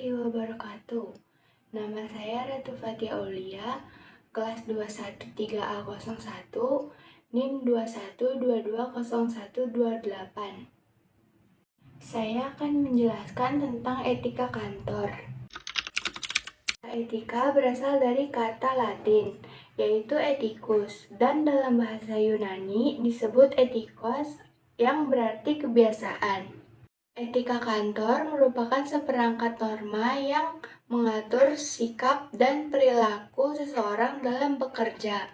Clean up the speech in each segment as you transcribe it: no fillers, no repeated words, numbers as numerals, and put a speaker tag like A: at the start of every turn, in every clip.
A: warahmatullahi wabarakatuh. Nama saya Ratu Fatia Aulia, kelas 213A01, NIM 21220128. Saya akan menjelaskan tentang etika kantor. Etika berasal dari kata Latin, yaitu ethicus, dan dalam bahasa Yunani disebut ethikos yang berarti kebiasaan. Etika kantor merupakan seperangkat norma yang mengatur sikap dan perilaku seseorang dalam bekerja.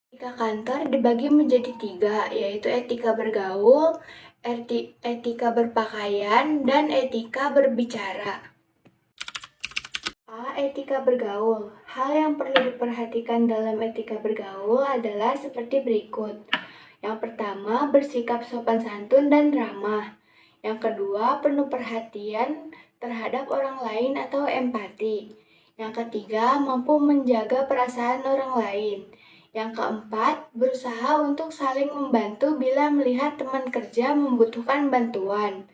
A: Etika kantor dibagi menjadi 3, yaitu etika bergaul, etika berpakaian, dan etika berbicara. Etika bergaul. Hal yang perlu diperhatikan dalam etika bergaul adalah seperti berikut. Yang pertama, bersikap sopan santun dan ramah. Yang kedua, penuh perhatian terhadap orang lain atau empati. Yang ketiga, mampu menjaga perasaan orang lain. Yang keempat, berusaha untuk saling membantu bila melihat teman kerja membutuhkan bantuan.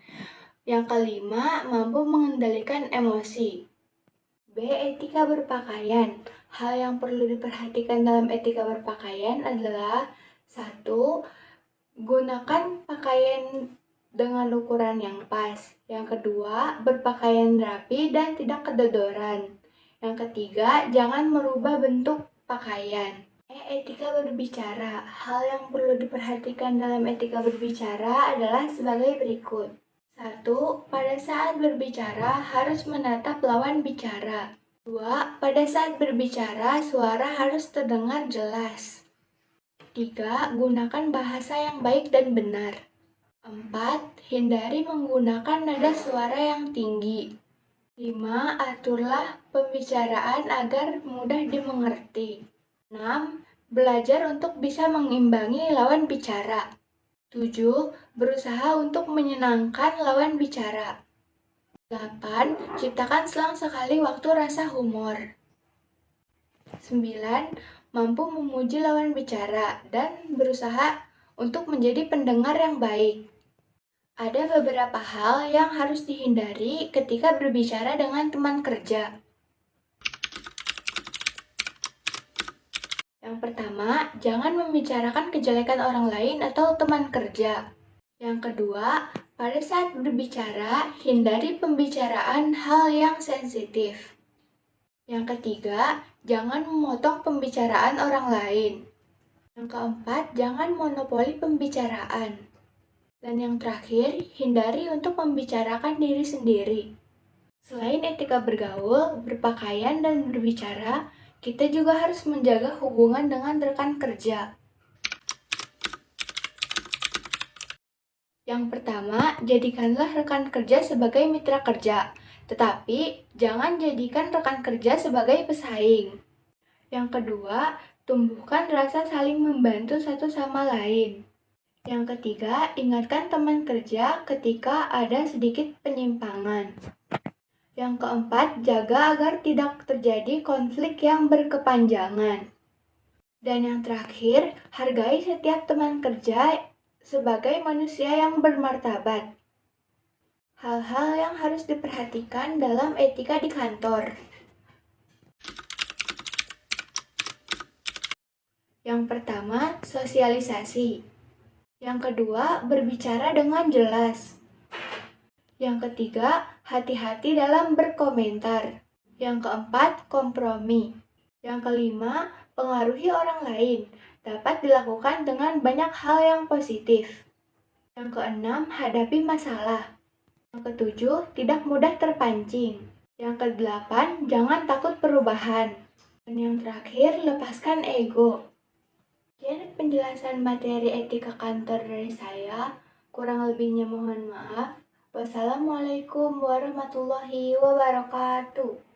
A: Yang kelima, mampu mengendalikan emosi. Etika berpakaian. Hal yang perlu diperhatikan dalam etika berpakaian adalah 1. Gunakan pakaian dengan ukuran yang pas. Yang kedua, berpakaian rapi dan tidak kedodoran. Yang ketiga, jangan merubah bentuk pakaian. Etika berbicara. Hal yang perlu diperhatikan dalam etika berbicara adalah sebagai berikut. 1. Pada saat berbicara harus menatap lawan bicara. 2. Pada saat berbicara suara harus terdengar jelas. 3. Gunakan bahasa yang baik dan benar. 4. Hindari menggunakan nada suara yang tinggi. 5. Aturlah pembicaraan agar mudah dimengerti. 6. Belajar untuk bisa mengimbangi lawan bicara. 7. Berusaha untuk menyenangkan lawan bicara. 8. Ciptakan selang sekali waktu rasa humor. 9. Mampu memuji lawan bicara dan berusaha untuk menjadi pendengar yang baik. Ada beberapa hal yang harus dihindari ketika berbicara dengan teman kerja. Yang pertama, jangan membicarakan kejelekan orang lain atau teman kerja. Yang kedua, pada saat berbicara, hindari pembicaraan hal yang sensitif. Yang ketiga, jangan memotong pembicaraan orang lain. Yang keempat, jangan monopoli pembicaraan. Dan yang terakhir, hindari untuk membicarakan diri sendiri. Selain etika bergaul, berpakaian, dan berbicara, kita juga harus menjaga hubungan dengan rekan kerja. Yang pertama, jadikanlah rekan kerja sebagai mitra kerja, tetapi jangan jadikan rekan kerja sebagai pesaing. Yang kedua, tumbuhkan rasa saling membantu satu sama lain. Yang ketiga, ingatkan teman kerja ketika ada sedikit penyimpangan. Yang keempat, jaga agar tidak terjadi konflik yang berkepanjangan. Dan yang terakhir, hargai setiap teman kerja sebagai manusia yang bermartabat. Hal-hal yang harus diperhatikan dalam etika di kantor. Yang pertama, sosialisasi. Yang kedua, berbicara dengan jelas. Yang ketiga, hati-hati dalam berkomentar. Yang keempat, kompromi. Yang kelima, pengaruhi orang lain. Dapat dilakukan dengan banyak hal yang positif. Yang keenam, hadapi masalah. Yang ketujuh, tidak mudah terpancing. Yang kedelapan, jangan takut perubahan. Dan yang terakhir, lepaskan ego. Sekian penjelasan materi etika kantor dari saya. Kurang lebihnya mohon maaf. Wassalamualaikum warahmatullahi wabarakatuh.